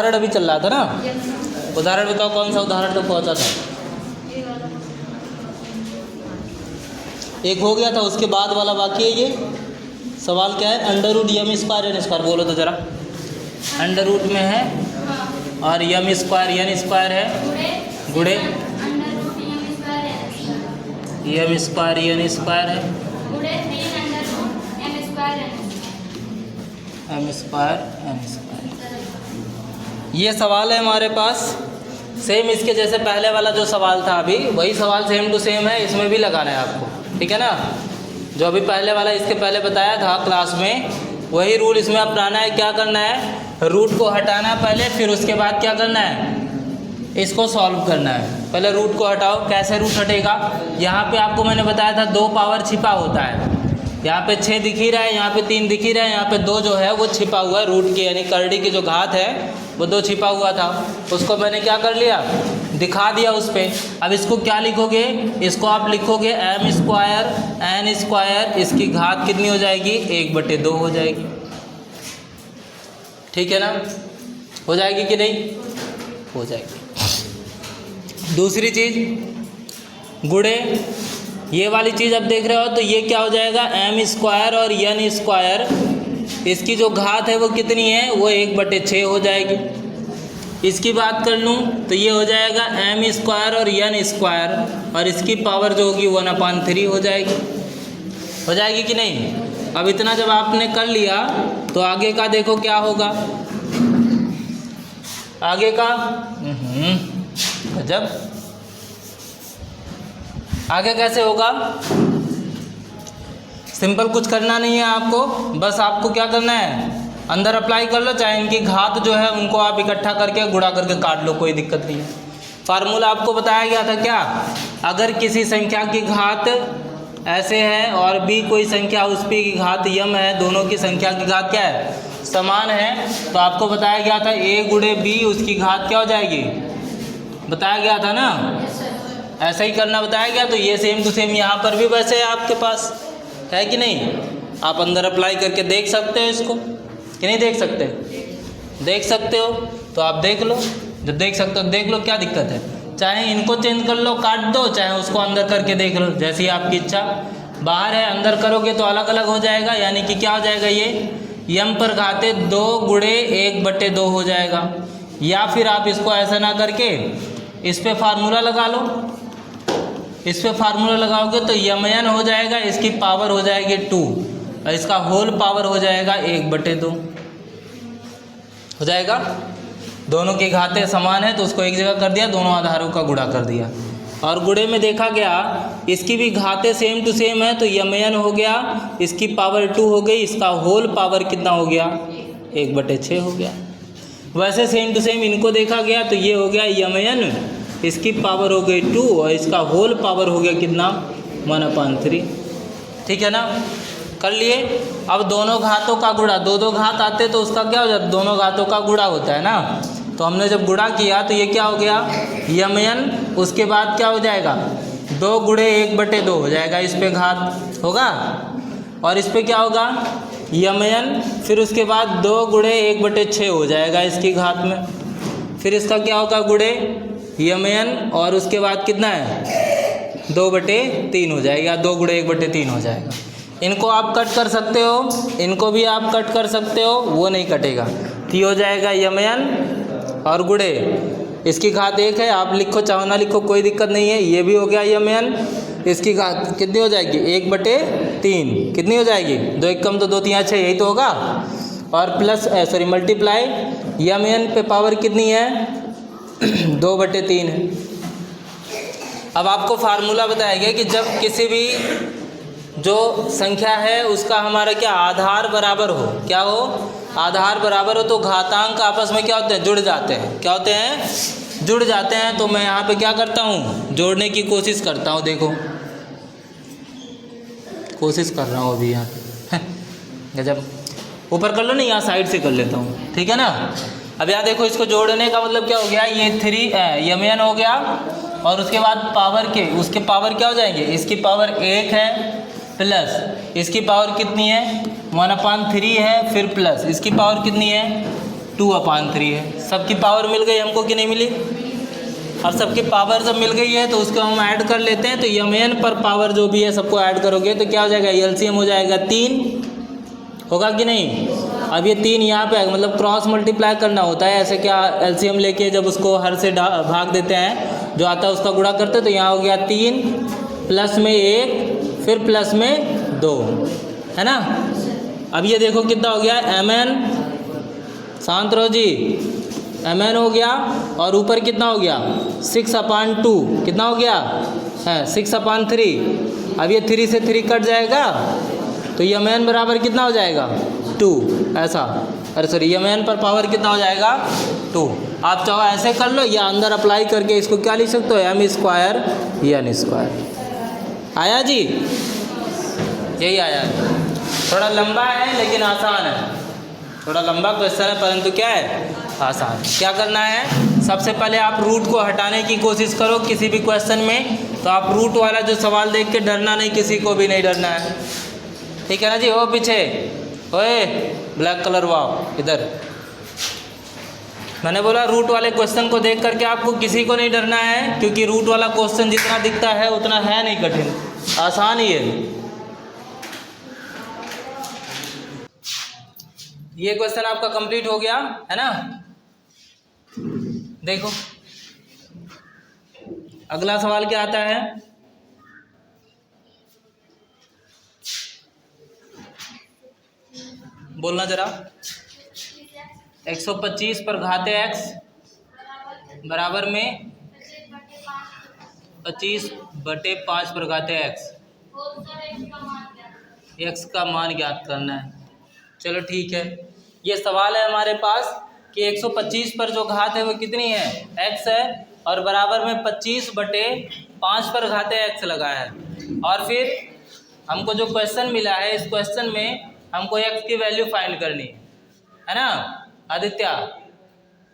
उदाहरण अभी चल रहा था ना, उदाहरण बताओ कौन सा उदाहरण तक पहुंचा था। एक हो गया था, उसके बाद वाला बाकी है। ये सवाल क्या है, under root M square N square, बोलो तो जरा। अंडर रूट में है और यम स्क्वायर एन स्क्वायर है, गुड़े यम स्क्वायर एन स्क्वायर है, एम स्क्वायर एन स्क्वायर। ये सवाल है हमारे पास। सेम इसके जैसे पहले वाला जो सवाल था, अभी वही सवाल सेम टू सेम है, इसमें भी लगाना है आपको, ठीक है ना। जो अभी पहले वाला इसके पहले बताया था क्लास में, वही रूल इसमें अपनाना है। क्या करना है, रूट को हटाना पहले, फिर उसके बाद क्या करना है, इसको सॉल्व करना है। पहले रूट को हटाओ। कैसे रूट हटेगा, यहाँ पे आपको मैंने बताया था 2 पावर छिपा होता है। यहाँ पे 6 दिख ही रहा है, यहाँ पे 3 दिख ही रहा है, यहाँ पे 2 जो है वो छिपा हुआ है रूट की, यानी करड़ी की जो घात है वो 2 छिपा हुआ था। उसको मैंने क्या कर लिया, दिखा दिया उस पर। अब इसको क्या लिखोगे, इसको आप लिखोगे एम स्क्वायर एन स्क्वायर, इसकी घात कितनी हो जाएगी, 1/2 हो जाएगी। ठीक है ना, हो जाएगी कि नहीं, हो जाएगी। दूसरी चीज़ गुड़े, ये वाली चीज़ अब देख रहे हो, तो ये क्या हो जाएगा, एम स्क्वायर और एन स्क्वायर, इसकी जो घात है वो कितनी है, वो 1/6 हो जाएगी। इसकी बात कर लूँ तो ये हो जाएगा एम स्क्वायर और एन स्क्वायर, और इसकी पावर जो होगी 1/3 हो जाएगी। हो जाएगी कि नहीं। अब इतना जब आपने कर लिया तो आगे का देखो क्या होगा। आगे का गजब, आगे कैसे होगा, सिंपल, कुछ करना नहीं है आपको, बस आपको क्या करना है, अंदर अप्लाई कर लो। चाहे इनकी घात जो है उनको आप इकट्ठा करके गुणा करके काट लो, कोई दिक्कत नहीं है। फार्मूला आपको बताया गया था क्या, अगर किसी संख्या की घात ऐसे है और भी कोई संख्या उस पे की घात यम है, दोनों की संख्या की घात क्या है, समान है, तो आपको बताया गया था a गुणे b, उसकी घात क्या हो जाएगी, बताया गया था ना। ऐसा ही करना बताया गया। तो ये सेम टू सेम यहाँ पर भी वैसे है, आपके पास है कि नहीं। आप अंदर अप्लाई करके देख सकते हो इसको कि नहीं देख सकते, देख सकते हो तो आप देख लो। जब देख सकते हो देख लो, क्या दिक्कत है। चाहे इनको चेंज कर लो, काट दो, चाहे उसको अंदर करके देख लो, जैसी आपकी इच्छा। बाहर है, अंदर करोगे तो अलग अलग हो जाएगा, यानी कि क्या हो जाएगा, ये यम पर घाते 2 गुणे 1/2 हो जाएगा। या फिर आप इसको ऐसा ना करके इस पे फार्मूला लगा लो, इस पे फार्मूला लगाओगे तो यमन हो जाएगा, इसकी पावर हो जाएगी 2 और इसका होल पावर हो जाएगा 1/2 हो जाएगा। दोनों की घातें समान है तो उसको एक जगह कर दिया, दोनों आधारों का गुणा कर दिया। और गुणे में देखा गया इसकी भी घातें सेम टू सेम है, तो यमन हो गया, इसकी पावर 2 हो गई, इसका होल पावर कितना हो गया, 1/6 हो गया। वैसे सेम टू सेम इनको देखा गया तो ये हो गया यमन, इसकी पावर हो गई 2 और इसका होल पावर हो गया कितना, 1/3। ठीक है ना, कर लिए। अब दोनों घातों का गुणा, 2 घात आते तो उसका क्या हो जाता, दोनों घातों का गुणा होता है ना। तो हमने जब गुणा किया तो ये क्या हो गया, यमन, उसके बाद क्या हो जाएगा, 2 गुणे 1/2 हो जाएगा, इस पे घात होगा, और इस पे क्या होगा, यमन, फिर उसके बाद 2 गुणे 1/6 हो जाएगा इसकी घात में, फिर इसका क्या होगा, गुणे यमन, और उसके बाद कितना है, 2/3 हो जाएगा, 2 गुणे 1/3 हो जाएगा। इनको आप कट कर सकते हो, इनको भी आप कट कर सकते हो, वो नहीं कटेगा। तो ये हो जाएगा यमन और गुणे, इसकी घात 1 है, आप लिखो चाहो ना लिखो कोई दिक्कत नहीं है। ये भी हो गया यमन, इसकी घात कितनी हो जाएगी, 1/3, कितनी हो जाएगी, 2 1 कम तो 2 3 6, यही तो होगा। और प्लस सॉरी मल्टीप्लाई, यमन पे पावर कितनी है, 2/3 है। अब आपको फार्मूला बताया गया कि जब किसी भी जो संख्या है उसका हमारा क्या आधार बराबर हो, क्या हो, आधार बराबर हो, तो घातांक आपस में क्या होते हैं, जुड़ जाते हैं। क्या होते हैं, जुड़ जाते हैं। तो मैं यहाँ पे क्या करता हूँ, जोड़ने की कोशिश करता हूँ, देखो कोशिश कर रहा हूँ अभी यहाँ पे गजब, ऊपर कर लो नहीं, यहाँ साइड से कर लेता हूँ, ठीक है ना। अब यहाँ देखो, इसको जोड़ने का मतलब क्या हो गया, ये 3 यमन हो गया, और उसके बाद पावर के, उसके पावर क्या हो जाएंगे, इसकी पावर 1 है, प्लस इसकी पावर कितनी है, 1/3 है, फिर प्लस इसकी पावर कितनी है, 2/3 है। सबकी पावर मिल गई हमको कि नहीं मिली? और सबकी पावर जब मिल गई है तो उसको हम ऐड कर लेते हैं। तो mn पर पावर जो भी है सबको ऐड करोगे तो क्या हो जाएगा? LCM हो जाएगा 3, होगा कि नहीं? अब ये 3 यहाँ पे मतलब क्रॉस मल्टीप्लाई करना होता है। ऐसे क्या LCM लेके जब उसको हर से भाग देते हैं, जो आता है उसका गुणा करते हैं। तो यहाँ हो गया 3 प्लस में 1 फिर प्लस में 2, है ना? अब ये देखो कितना हो गया? mn, शांत रहो जी, mn हो गया और ऊपर कितना हो गया? 6/2 कितना हो गया है? 6/3। अब ये 3 से 3 कट जाएगा तो mn बराबर कितना हो जाएगा? 2, ऐसा। अरे सॉरी, mn पर पावर कितना हो जाएगा? 2। आप चाहो ऐसे कर लो या अंदर अप्लाई करके इसको क्या लिख सकते हो? m² n²। आया जी? यही आया है। थोड़ा लंबा है लेकिन आसान है। थोड़ा लंबा क्वेश्चन है परंतु क्या है? आसान। क्या करना है? सबसे पहले आप रूट को हटाने की कोशिश करो किसी भी क्वेश्चन में। तो आप रूट वाला जो सवाल देख के डरना नहीं, किसी को भी नहीं डरना है, ठीक है ना जी? वो पीछे ओए ब्लैक कलर वाओ इधर। मैंने बोला रूट वाले क्वेश्चन को देख करके आपको किसी को नहीं डरना है, क्योंकि रूट वाला क्वेश्चन जितना दिखता है उतना है नहीं कठिन, आसान ही है। ये क्वेश्चन आपका कंप्लीट हो गया है ना? देखो अगला सवाल क्या आता है? बोलना जरा। 125 पर घाते x बराबर में 25/5 पर घाते x। x का मान ज्ञात करना है। चलो ठीक है, ये सवाल है हमारे पास कि 125 पर जो घात है वो कितनी है? x है, और बराबर में 25/5 पर घाते x लगा है। और फिर हमको जो क्वेश्चन मिला है, इस क्वेश्चन में हमको x की वैल्यू फाइंड करनी है ना? आदित्य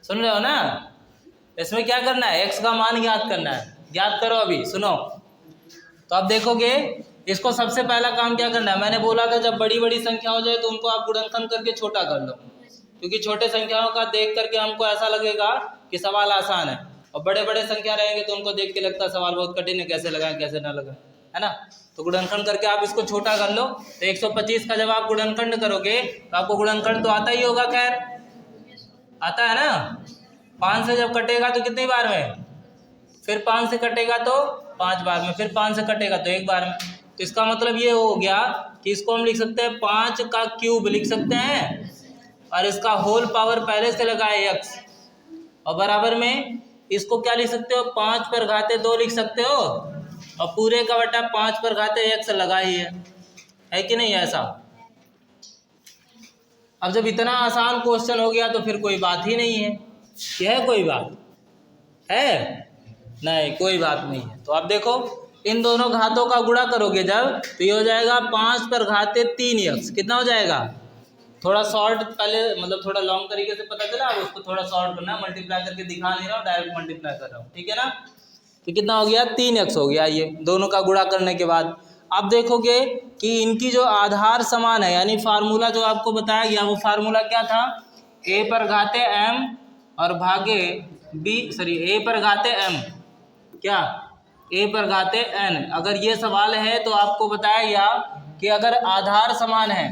सुन रहे हो ना? इसमें क्या करना है? x का मान ज्ञात करना है। ज्ञात करो, अभी सुनो। तो आप देखोगे इसको सबसे पहला काम क्या करना है? मैंने बोला था जब बड़ी बड़ी संख्या हो जाए तो उनको आप गुणनखंड करके छोटा कर लो, क्योंकि छोटे संख्याओं का देख करके हमको ऐसा लगेगा कि सवाल आसान है, और बड़े बड़े संख्या रहेंगे तो उनको देख के लगता है सवाल बहुत कठिन है, कैसे लगाएं कैसे ना लगाएं, है ना? तो गुणनखंड करके आप इसको छोटा कर लो। तो 125 का जब आप गुणनखंड करोगे तो आपको गुणनखंड तो आता ही होगा, खैर आता है ना? 5 से जब कटेगा तो कितनी बार में? फिर 5 से कटेगा तो 5 बार में, फिर 5 से कटेगा तो 1 बार में। तो इसका मतलब ये हो गया कि इसको हम लिख सकते हैं 5 का क्यूब लिख सकते हैं, और इसका होल पावर पहले से लगा है x, और बराबर में इसको क्या लिख सकते हो? 5 पर घाते 2 लिख सकते हो, और पूरे का बटा 5 पर घाते x लगा ही है कि नहीं? ऐसा। अब जब इतना आसान क्वेश्चन हो गया तो फिर कोई बात ही नहीं है। यह कोई बात है? नहीं, कोई बात नहीं है। तो अब देखो इन दोनों घातों का गुणा करोगे जब, तो ये हो जाएगा 5 पर घाते 3x। कितना हो जाएगा? थोड़ा शॉर्ट पहले, मतलब थोड़ा लॉन्ग तरीके से पता चला, अब उसको थोड़ा शॉर्ट करना है। मल्टीप्लाई करके दिखा नहीं रहा हूँ, डायरेक्ट मल्टीप्लाई कर रहा हूँ, ठीक है ना? तो कितना हो गया? 3x हो गया ये दोनों का गुणा करने के बाद। अब देखोगे कि इनकी जो आधार समान है, यानी फार्मूला जो आपको बताया गया, वो फार्मूला क्या था? a पर घाते m और भागे a पर घाते m, क्या a पर घाते n। अगर ये सवाल है तो आपको बताया गया कि अगर आधार समान है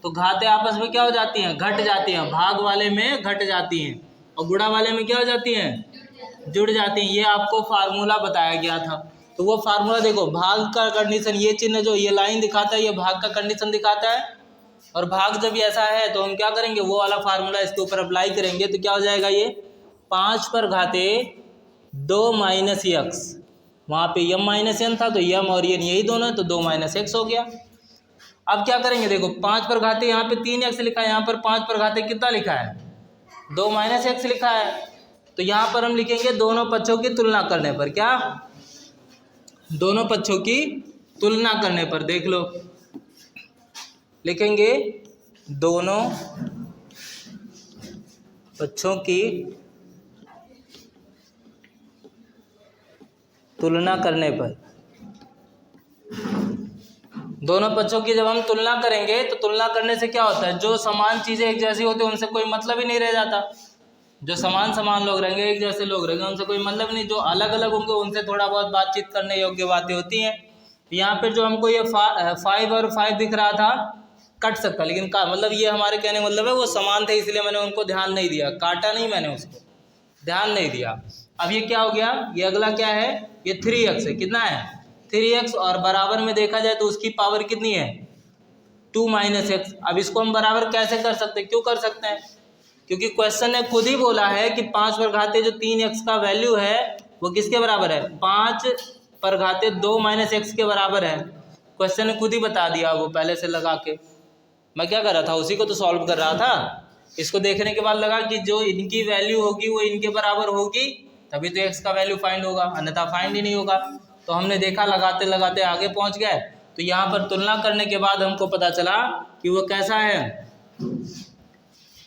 तो घाते आपस में क्या हो जाती हैं? घट जाती हैं। भाग वाले में घट जाती हैं और गुणा वाले में क्या हो जाती हैं? जुड़ जाती हैं। ये आपको फार्मूला बताया गया था। तो वो फार्मूला देखो, भाग का कंडीशन, ये चिन्ह जो ये लाइन दिखाता है ये भाग का कंडीशन दिखाता है, और भाग जब ऐसा है तो हम क्या करेंगे? वो वाला फार्मूला इसके ऊपर अप्लाई करेंगे तो क्या हो जाएगा? ये 5 पर घाते 2 माइनस x, वहाँ पे m माइनस n था तो m और n यही दोनों है तो 2 माइनस x हो गया। अब क्या करेंगे? देखो 5 पर घाते यहाँ पे 3x लिखा है, यहाँ पर 5 पर घाते कितना लिखा है? 2 माइनस x लिखा है। तो यहाँ पर हम लिखेंगे दोनों पक्षों की तुलना करने पर, क्या? दोनों पक्षों की तुलना करने पर, देख लो, लिखेंगे दोनों पक्षों की तुलना करने पर। दोनों पक्षों की जब हम तुलना करेंगे तो तुलना करने से क्या होता है, जो समान चीज़ें एक जैसी होती है उनसे कोई मतलब ही नहीं रह जाता। जो समान लोग रहेंगे, एक जैसे लोग रहेंगे, उनसे कोई मतलब नहीं। जो अलग अलग होंगे उनसे थोड़ा बहुत बातचीत करने योग्य बातें होती हैं। यहाँ पे जो हमको ये 5 और 5 दिख रहा था कट सकता, लेकिन का मतलब ये हमारे कहने का मतलब है वो समान थे इसलिए मैंने उनको ध्यान नहीं दिया, काटा नहीं मैंने, उसको ध्यान नहीं दिया। अब ये क्या हो गया, ये अगला क्या है, ये 3x है। कितना है, 3x, और बराबर में देखा जाए तो उसकी पावर कितनी है, 2 - x। अब इसको हम बराबर कैसे कर सकते हैं, क्यों कर सकते हैं, क्योंकि क्वेश्चन ने खुद ही बोला है कि 5 पर घाते जो 3x का वैल्यू है वो किसके बराबर है, 5 पर घाते 2 - x के बराबर है। क्वेश्चन ने खुद ही बता दिया वो पहले से लगा के। मैं क्या कर रहा था, उसी को तो सॉल्व कर रहा था। इसको देखने के बाद लगा कि जो इनकी वैल्यू होगी वो इनके बराबर होगी, तभी तो x का वैल्यू फाइंड होगा, अन्यथा फाइंड ही नहीं होगा। तो हमने देखा, लगाते लगाते आगे पहुंच गए। तो यहाँ पर तुलना करने के बाद हमको पता चला कि वो कैसा है,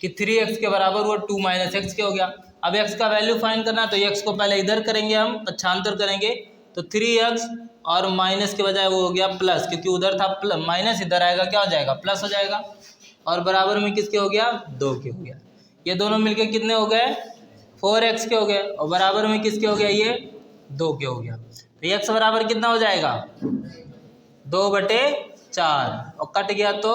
कि 3x के बराबर वो 2 - x के हो गया। अब x का वैल्यू फाइंड करना, तो x को पहले इधर करेंगे, हम पक्षांतर करेंगे, तो 3x और माइनस के बजाय वो हो गया प्लस, क्योंकि उधर था माइनस, इधर आएगा क्या हो जाएगा, प्लस हो जाएगा। और बराबर में किसके हो गया, 2 के हो गया। ये दोनों मिलके कितने हो गए, 4x के हो गए, और बराबर में किसके हो गया, ये 2 के हो गया। तो x बराबर कितना हो जाएगा, 2/4, और कट गया तो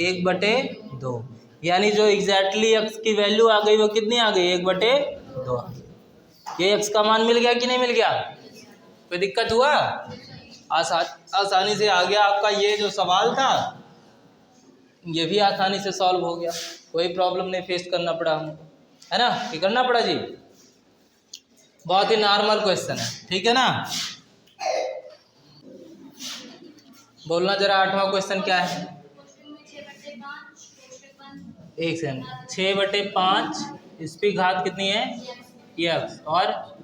1/2। यानी जो एग्जैक्टली x की वैल्यू आ गई वो कितनी आ गई, 1/2 आ गई। ये x का मान मिल गया कि नहीं मिल गया, कोई दिक्कत हुआ, आसानी से आ गया। आपका ये जो सवाल था ये भी आसानी से सॉल्व हो गया, कोई प्रॉब्लम नहीं फेस करना पड़ा हमको, है ना। ये करना पड़ा जी, बहुत ही नॉर्मल क्वेश्चन है, ठीक है ना। बोलना जरा 8वां क्वेश्चन क्या है, एक सेकंड, 6/5 इसकी घात कितनी है, x, और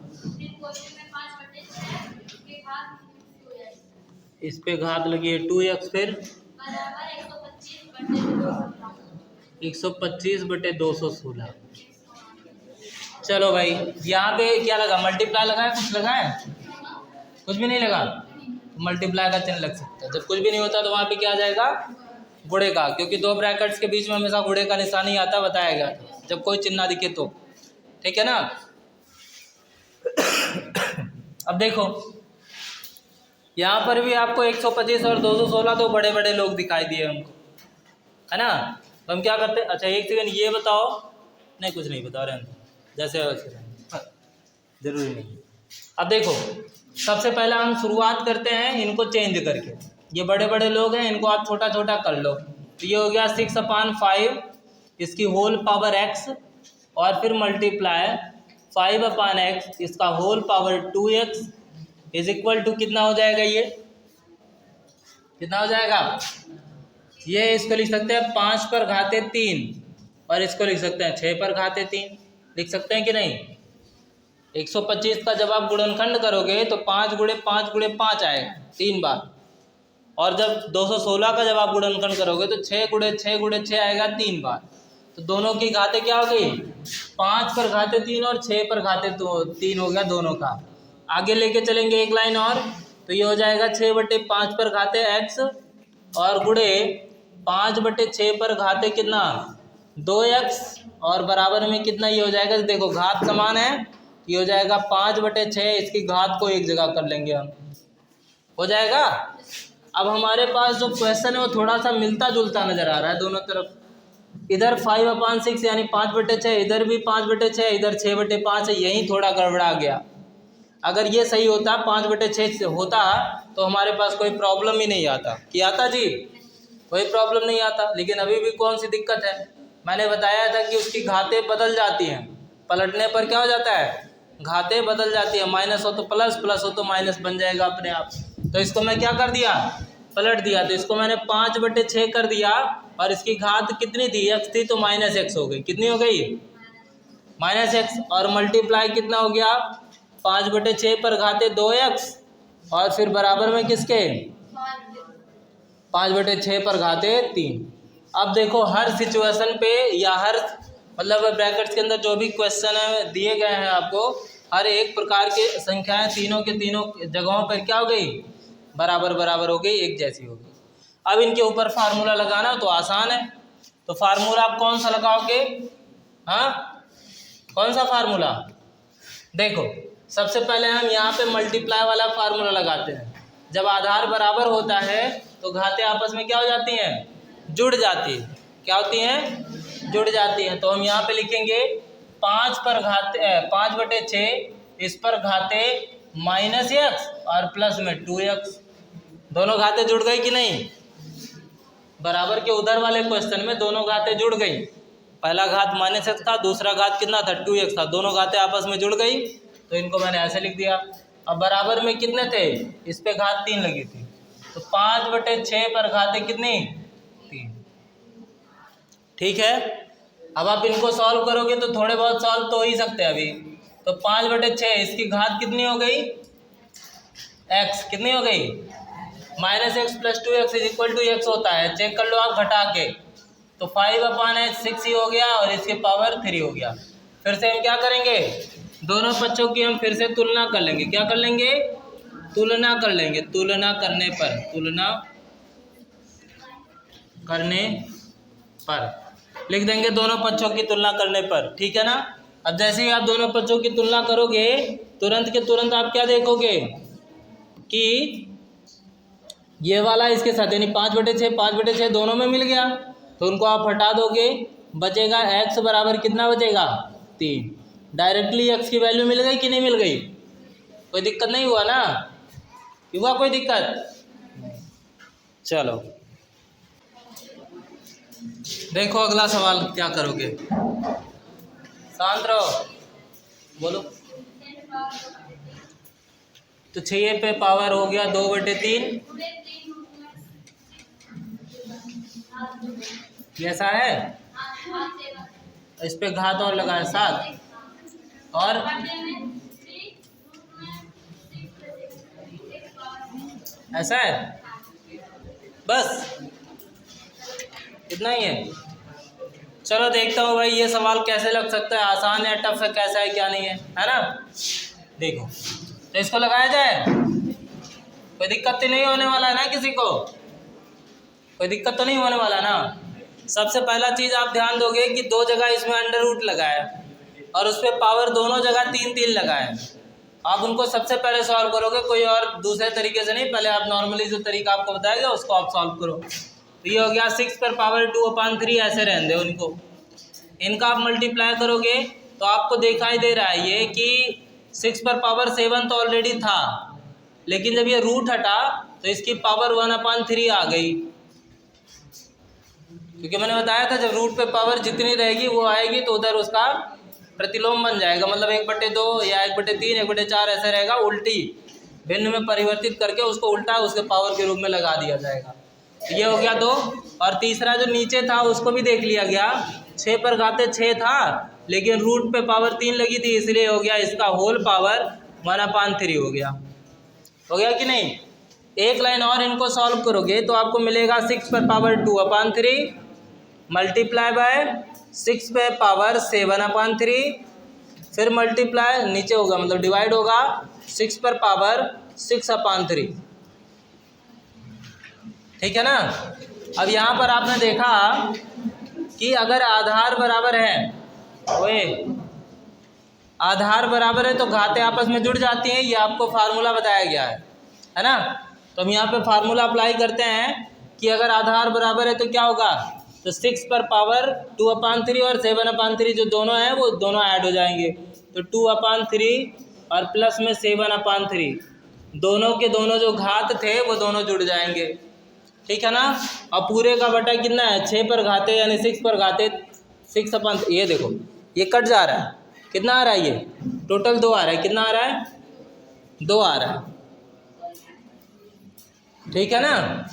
इस पे घात लगी है 2x, फिर 125/216। चलो भाई, यहाँ पे क्या लगा, मल्टीप्लाई लगा है, कुछ लगा है, कुछ भी नहीं लगा, मल्टीप्लाई का चिन्ह लग सकता है। जब कुछ भी नहीं होता तो वहाँ पे क्या आ जाएगा, गुणे का, क्योंकि 2 ब्रैकेट्स के बीच में हमेशा गुणे का निशान ही आता, बताया गया था, जब कोई चिन्ह ना दिखे तो, ठीक है ना। अब देखो यहाँ पर भी आपको 125 और 216 तो बड़े बड़े लोग दिखाई दिए हमको, है ना। तो हम क्या करते हैं, अच्छा एक सेकंड, ये बताओ, नहीं कुछ नहीं बता रहे हैं, जैसे जरूरी नहीं। अब देखो सबसे पहले हम शुरुआत करते हैं इनको चेंज करके, ये बड़े बड़े लोग हैं, इनको आप छोटा छोटा कर लो। तो ये हो गया 6/5 इसकी होल पावर x, और फिर मल्टीप्लाई 5/x इसका whole power 2x is equal to कितना हो जाएगा, ये कितना हो जाएगा, ये इसको लिख सकते हैं 5 पर घाते 3, और इसको लिख सकते हैं 6 पर घाते 3, लिख सकते हैं कि नहीं। 125 का जब आप गुणनखंड करोगे तो 5 × 5 × 5 आएगा 3 बार, और जब 216 का जब आप गुणनखंड करोगे तो 6 × 6 × 6 आएगा 3 बार। तो दोनों की घाते क्या हो गई, 5 पर घाते 3 और 6 पर घाते 3 हो गया दोनों का। आगे लेके चलेंगे एक लाइन और, तो ये हो जाएगा 6/5 पर घाते x, और गुणे 5/6 पर घाते कितना 2x, और बराबर में कितना ये हो जाएगा, देखो घात समान है, ये हो जाएगा 5/6, इसकी घात को एक जगह कर लेंगे हम, हो जाएगा। अब हमारे पास जो क्वेश्चन है वो थोड़ा सा मिलता जुलता नजर आ रहा है दोनों तरफ, इधर 5/6 यानी 5/6, इधर भी 5/6, इधर 6/5 है, यही थोड़ा गड़बड़ा गया। अगर ये सही होता 5/6 होता तो हमारे पास कोई प्रॉब्लम ही नहीं आता, कि आता जी, कोई प्रॉब्लम नहीं आता। लेकिन अभी भी कौन सी दिक्कत है, मैंने बताया था कि उसकी घातें बदल जाती हैं, पलटने पर क्या हो जाता है, घातें बदल जाती है, माइनस हो तो प्लस, प्लस हो तो माइनस बन जाएगा अपने आप। तो इसको मैं क्या कर दिया, पलट दिया, तो इसको मैंने 5/6 कर दिया, और इसकी घात कितनी थी, x थी, तो -x हो गई, कितनी हो गई, -x, और मल्टीप्लाई कितना हो गया, 5/6 पर घाते 2x, और फिर बराबर में किसके 5/6 पर घाते 3। अब देखो हर सिचुएशन पे, या हर मतलब ब्रैकेट्स के अंदर जो भी क्वेश्चन है दिए गए हैं आपको, हर एक प्रकार के संख्याएं तीनों के तीनों जगहों पर क्या हो गई, बराबर बराबर हो गई, एक जैसी हो गई। अब इनके ऊपर फार्मूला लगाना तो आसान है। तो फार्मूला आप कौन सा लगाओगे? हाँ, कौन सा फार्मूला? देखो, सबसे पहले हम यहाँ पे मल्टीप्लाई वाला फार्मूला लगाते हैं। जब आधार बराबर होता है तो घातें आपस में क्या हो जाती हैं? जुड़ जाती है। क्या होती हैं? जुड़ जाती हैं। तो हम यहाँ पे लिखेंगे 5/6 इस पर घाते -x और प्लस में 2x। दोनों घातें जुड़ गई कि नहीं? बराबर के उधर वाले क्वेश्चन में दोनों घातें जुड़ गई। पहला घात -x था, दूसरा घात कितना था? 2x था। दोनों घातें आपस में जुड़ गई, तो इनको मैंने ऐसे लिख दिया। अब बराबर में कितने थे? इस पे घात 3 लगी थी, तो 5/6 पर घातें कितनी? 3। ठीक है। अब आप इनको सॉल्व करोगे तो थोड़े बहुत सॉल्व तो हो ही सकते हैं अभी। तो 5/6 इसकी घात कितनी हो गई? x कितनी हो गई? -x + 2x = x होता है। चेक कर लो आप घटा के, तो 5/6 ही हो गया और इसके पावर 3 हो गया। फिर से हम क्या करेंगे? दोनों पक्षों की हम फिर से तुलना कर लेंगे। क्या कर लेंगे? तुलना कर लेंगे। तुलना करने पर लिख देंगे दोनों पक्षों की तुलना करने पर। ठीक है ना। अब जैसे ही आप दोनों पक्षों की तुलना करोगे तुरंत के तुरंत आप क्या देखोगे कि ये वाला इसके साथ यानी 5/6 दोनों में मिल गया, तो उनको आप हटा दोगे, बचेगा x बराबर कितना बचेगा? 3। डायरेक्टली x की वैल्यू मिल गई कि नहीं मिल गई? कोई दिक्कत नहीं हुआ ना? हुआ कोई दिक्कत? चलो देखो अगला सवाल क्या करोगे। शांत रहो, बोलो। तो 6 पे पावर हो गया 2/3, ऐसा है। इस पे घात और लगाए 7 और ऐसा है, बस इतना ही है। चलो देखता हूँ भाई ये सवाल कैसे लग सकता है, आसान है, टफ है, कैसा है, क्या नहीं है ना। देखो तो इसको लगाया जाए, कोई दिक्कत तो नहीं होने वाला है ना किसी को? कोई दिक्कत तो नहीं होने वाला ना। सबसे पहला चीज़ आप ध्यान दोगे कि 2 जगह इसमें अंडर रूट लगाया और उस पर पावर दोनों जगह 3 लगाए। आप उनको सबसे पहले सॉल्व करोगे, कोई और दूसरे तरीके से नहीं, पहले आप नॉर्मली जो तरीका आपको बताया गया उसको आप सॉल्व करो। तो ये हो गया 6 पर पावर 2/3, ऐसे रहने दो उनको। इनका आप मल्टीप्लाई करोगे तो आपको दिखाई दे रहा है ये कि 6 पर पावर 7 तो ऑलरेडी था, लेकिन जब ये रूट हटा तो इसकी पावर 1/3 आ गई, क्योंकि मैंने बताया था जब रूट पे पावर जितनी रहेगी वो आएगी तो उधर उसका प्रतिलोम बन जाएगा, मतलब 1/2 या 1/3 1/4 ऐसे रहेगा, उल्टी भिन्न में परिवर्तित करके उसको उल्टा उसके पावर के रूप में लगा दिया जाएगा। तो ये हो गया 2। और तीसरा जो नीचे था उसको भी देख लिया गया, 6 पर घाते 6 था लेकिन रूट पे पावर 3 लगी थी, इसलिए हो गया इसका होल पावर 1/3 हो गया। हो गया कि नहीं? एक लाइन और इनको सॉल्व करोगे तो आपको मिलेगा 6 पर पावर 2/3 मल्टीप्लाई बाय 6 पे पावर 7/3, फिर मल्टीप्लाई नीचे होगा मतलब डिवाइड होगा 6 पर पावर 6/3। ठीक है ना। अब यहाँ पर आपने देखा कि अगर आधार बराबर है, ओए आधार बराबर है तो घातें आपस में जुड़ जाती हैं, ये आपको फार्मूला बताया गया है ना। तो हम यहाँ पे फार्मूला अप्लाई करते हैं कि अगर आधार बराबर है तो क्या होगा, तो 6 पर पावर 2/3 और 7/3 जो दोनों हैं वो दोनों ऐड हो जाएंगे, तो 2/3 और प्लस में 7/3, दोनों के दोनों जो घात थे वो दोनों जुड़ जाएंगे। ठीक है ना। और पूरे का बटा कितना है, 6 पर घाते यानी 6 पर घाते 6/3, ये देखो ये कट जा रहा है, कितना आ रहा है, ये टोटल 2 आ रहा है, कितना आ रहा है, 2 आ रहा है। ठीक है ना।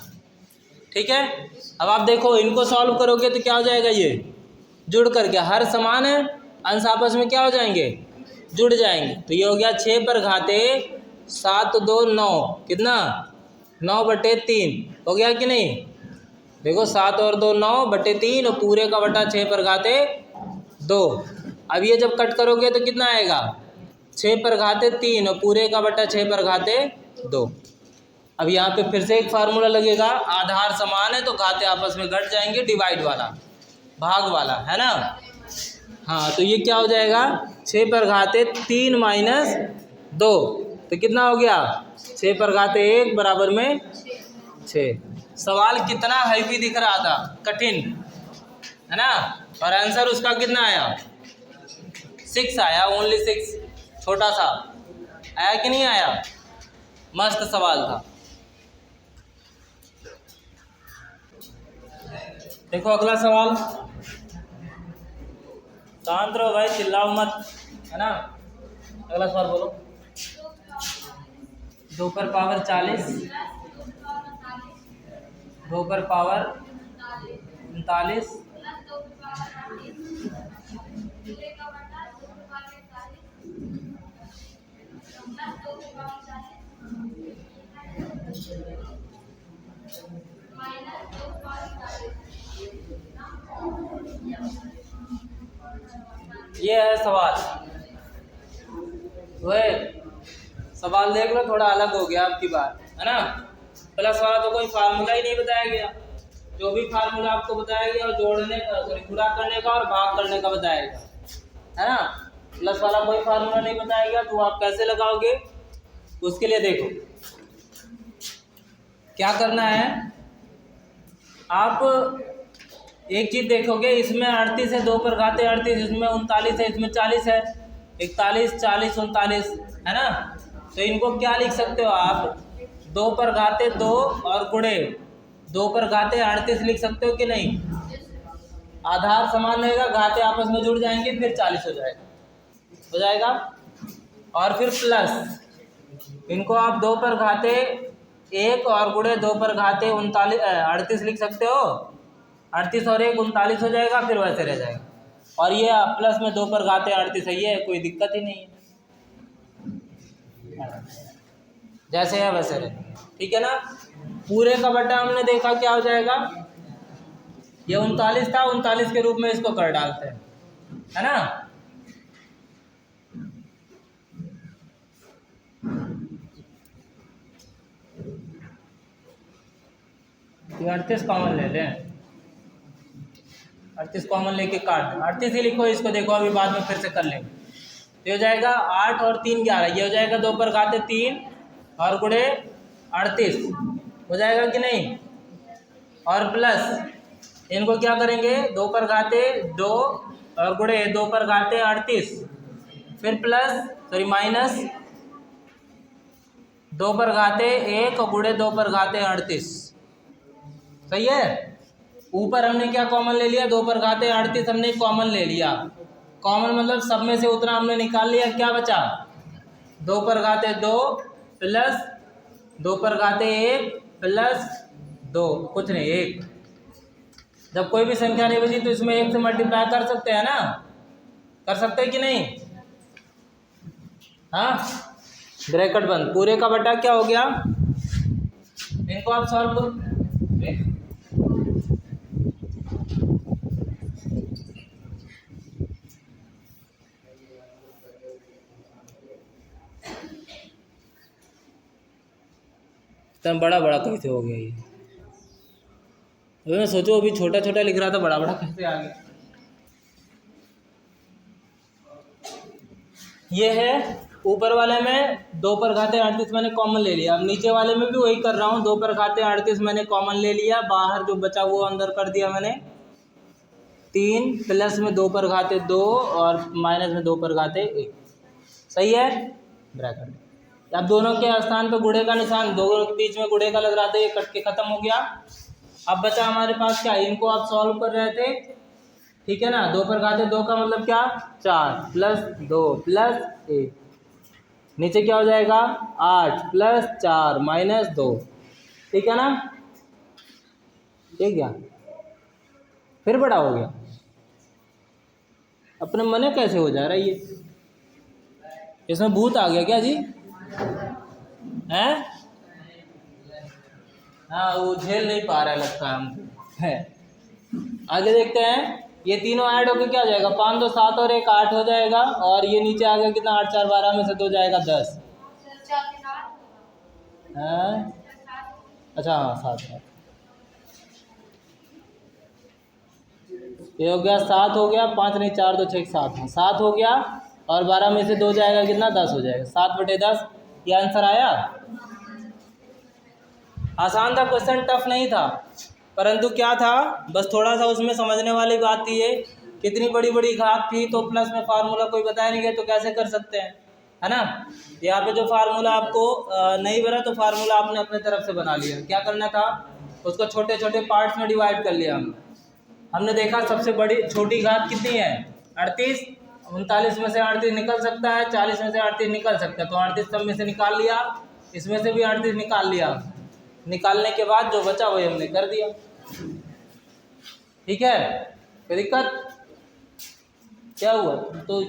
ठीक है। अब आप देखो इनको सॉल्व करोगे तो क्या हो जाएगा, ये जुड़ करके हर समान है अंश आपस में क्या हो जाएंगे, जुड़ जाएंगे। तो ये हो गया 6 पर घाते 7 2 9, कितना 9/3 हो गया कि नहीं। देखो 7 और 2 9/3 और पूरे का बटा 6 पर घाते 2। अब ये जब कट करोगे तो कितना आएगा, 6 पर घाते 3 और पूरे का बटा 6 पर घाते 2। अब यहाँ पे फिर से एक फार्मूला लगेगा, आधार समान है तो घाते आपस में घट जाएंगे, डिवाइड वाला, भाग वाला, है ना। हाँ, तो ये क्या हो जाएगा, 6 पर घाते 3 माइनस 2, तो कितना हो गया, 6 पर घाते 1 बराबर में 6। सवाल कितना हैवी दिख रहा था, कठिन, है ना, और आंसर उसका कितना आया, 6 आया, ओनली 6, छोटा सा आया कि नहीं आया, मस्त सवाल था। देखो अगला सवाल, शांत रहो भाई, चिल्लाओ मत, है ना। अगला सवाल बोलो। 2 पर पावर 40, 2 पर पावर 39, ये है सवाल। वे सवाल देख लो, थोड़ा अलग हो गया आपकी बात, है ना। प्लस वाला तो कोई फार्मूला ही नहीं बताया गया, जो भी फार्मूला आपको बताया गया जोड़ने का, सॉरी गुणा करने का और भाग करने का बताया गया, है ना। प्लस वाला कोई फार्मूला नहीं बताया गया, तो आप कैसे लगाओगे, उसके लिए देखो क्या करना है। आप एक चीज देखोगे, इसमें 38 है, 2 पर घाते 38, इसमें 39 है, इसमें 40 है, 41, 40, 39, है ना। तो इनको क्या लिख सकते हो आप, 2 पर घाते 2 और गुणे 2 पर घाते 38 लिख सकते हो कि नहीं। आधार समान रहेगा, घाते आपस में जुड़ जाएंगे, फिर 40 हो जाएगा। और फिर प्लस, इनको आप 2 पर घाते 1 और गुणे 2 पर घाते 38 लिख सकते हो, 38 और 1 39 हो जाएगा, फिर वैसे रह जाएगा। और ये प्लस में 2 पर घाते 38 है, ये कोई दिक्कत ही नहीं है, जैसे है वैसे रहे, ठीक है ना। पूरे का बटा हमने देखा क्या हो जाएगा, ये 39 था, 39 के रूप में इसको कर डालते हैं, है ना। ये 38 कॉमन ले लें, 38 कॉमन लेके काट दें, 38 ही लिखो इसको, देखो अभी बाद में फिर से कर लेंगे। तो हो जाएगा 8 और 3 11, ये हो जाएगा 2 पर घाते 3 और गुणे 38 हो जाएगा कि नहीं। और प्लस इनको क्या करेंगे, 2 पर घाते 2 और गुणे 2 पर घाते 38, फिर प्लस सॉरी माइनस 2 पर घाते 1 और गुणे 2 पर घाते 38, सही है। ऊपर हमने क्या कॉमन ले लिया, 2 पर घाते 38 हमने कॉमन ले लिया, कॉमन मतलब सब में से उतना हमने निकाल लिया, क्या बचा, 2 पर घाते 2 प्लस 2 पर घाते 1 प्लस 2, कुछ नहीं 1। जब कोई भी संख्या नहीं बची तो इसमें 1 से मल्टीप्लाई कर सकते हैं ना, कर सकते हैं कि नहीं। हाँ, ब्रैकेट बंद, पूरे का बटा क्या हो गया, इनको आप सॉल्व करो। तब बड़ा बड़ा कैसे हो गया ये, अभी मैं सोचो अभी छोटा छोटा लिख रहा था, बड़ा बड़ा कैसे आ गया। ये है ऊपर वाले में 2 पर घाते 38 मैंने कॉमन ले लिया, अब नीचे वाले में भी वही कर रहा हूँ, 2 पर घाते 38 मैंने कॉमन ले लिया, बाहर जो बचा वो अंदर कर दिया मैंने 3 प्लस में 2 पर घाते 2 और माइनस में 2 पर घाते 1, सही है, ब्रैकेट। अब दोनों के स्थान पे गुणे का निशान, दोनों के बीच में गुणे का लग रहा था, ये कट के खत्म हो गया। अब बचा हमारे पास क्या, इनको आप सॉल्व कर रहे थे, ठीक है ना। 2 पर घाते 2 का मतलब क्या, 4 प्लस 2 प्लस 1, नीचे क्या हो जाएगा 8 प्लस 4 माइनस 2, ठीक है ना। ठीक है, फिर बड़ा हो गया, अपने मने कैसे हो जा रहा है ये, इसमें भूत आ गया क्या जी, हैं। हाँ, वो झेल नहीं पा रहा है लगता है हमको, है। आगे देखते हैं, ये तीनों ऐड होकर क्या हो जाएगा, 5 2 7 और 1 8 हो जाएगा, और ये नीचे आ गया कितना, 8 4 12 में से 2 जाएगा 10, हाँ अच्छा हाँ 7 है, ये हो गया 7 हो गया, 5 नहीं 4 2 6 7, हाँ 7 हो गया। और 12 में से 2 जाएगा कितना, 10 हो जाएगा, 7/10। ये आंसर आया। आसान था क्वेश्चन, टफ नहीं था, परंतु क्या था, बस थोड़ा सा उसमें समझने वाली बात थी ये, कितनी बड़ी बड़ी घात थी तो प्लस में फार्मूला कोई बताया नहीं गया तो कैसे कर सकते हैं, है ना। यहाँ पे जो फार्मूला आपको नहीं बना तो फार्मूला आपने अपने तरफ से बना लिया। क्या करना था, उसको छोटे छोटे पार्ट्स में डिवाइड कर लिया हमने देखा सबसे बड़ी छोटी घात कितनी है 38, 39 में से 38 निकल सकता है, 40 में से 38 निकल सकता है, तो 38 सब में से निकाल लिया, इसमें से भी 38 निकाल लिया। निकालने के बाद जो बचा वही हमने कर दिया। ठीक है, कोई दिक्कत, क्या हुआ तो